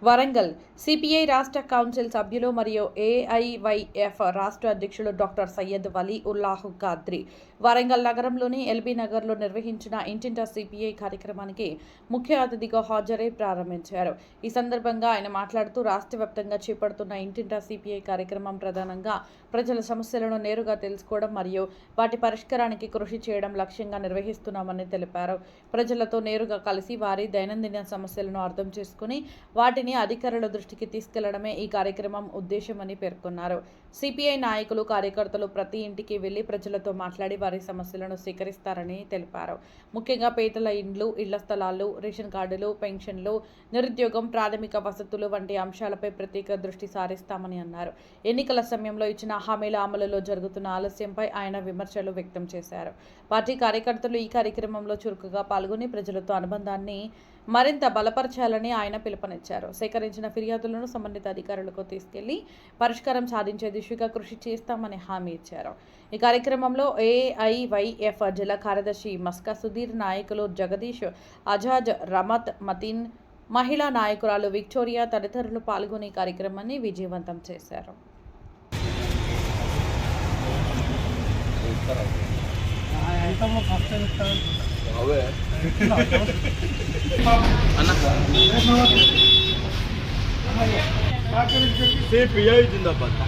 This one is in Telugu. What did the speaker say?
వరంగల్ సిపిఐ రాష్ట్ర కౌన్సిల్ సభ్యులు మరియు ఏఐవైఎఫ్ రాష్ట్ర అధ్యక్షులు డాక్టర్ సయ్యద్ వలీ ఉల్లాహ్ ఖాద్రి వరంగల్ నగరంలోని ఎల్బీ నగర్లో నిర్వహించిన ఇంటింటా సిపిఐ కార్యక్రమానికి ముఖ్య అతిథిగా హాజరై ప్రారంభించారు. ఈ సందర్భంగా ఆయన మాట్లాడుతూ రాష్ట్ర వ్యాప్తంగా చేపడుతున్న ఇంటింటా సిపిఐ కార్యక్రమం ప్రధానంగా ప్రజల సమస్యలను నేరుగా తెలుసుకోవడం మరియు వాటి పరిష్కారానికి కృషి చేయడం లక్ష్యంగా నిర్వహిస్తున్నామని తెలిపారు. ప్రజలతో నేరుగా కలిసి వారి దైనందిన సమస్యలను అర్థం చేసుకుని వాటిని అధికారుల దృష్టికి తీసుకెళ్లడమే ఈ కార్యక్రమం ఉద్దేశమని పేర్కొన్నారు. సిపిఐ నాయకులు కార్యకర్తలు ప్రతి ఇంటికి వెళ్లి ప్రజలతో మాట్లాడి వారి సమస్యలను స్వీకరిస్తారని తెలిపారు. ముఖ్యంగా పేదల ఇండ్లు, ఇళ్ల స్థలాలు, రేషన్ కార్డులు, పెన్షన్లు, నిరుద్యోగం, ప్రాథమిక వసతులు వంటి అంశాలపై ప్రత్యేక దృష్టి సారిస్తామని అన్నారు. ఎన్నికల సమయంలో ఇచ్చిన హామీల అమలులో జరుగుతున్న ఆలస్యంపై ఆయన విమర్శలు వ్యక్తం చేశారు. పార్టీ కార్యకర్తలు ఈ కార్యక్రమంలో చురుకుగా పాల్గొని ప్రజలతో అనుబంధాన్ని మరింత బలపరచాలని ఆయన పిలుపునిచ్చారు. సేకరించిన ఫిర్యాదులను సంబంధిత అధికారులకు తీసుకెళ్లి పరిష్కారం సాధించే దిశగా కృషి చేస్తామని హామీ ఇచ్చారు. ఈ కార్యక్రమంలో ఏఐవైఎఫ్ జిల్లా కార్యదర్శి మస్కా సుధీర్, నాయకులు జగదీష్, అజాజ్, రమత్, మతీన్, మహిళా నాయకురాలు విక్టోరియా తదితరులు పాల్గొని ఈ కార్యక్రమాన్ని విజయవంతం చేశారు. సిపిఐ జిందాబాద్.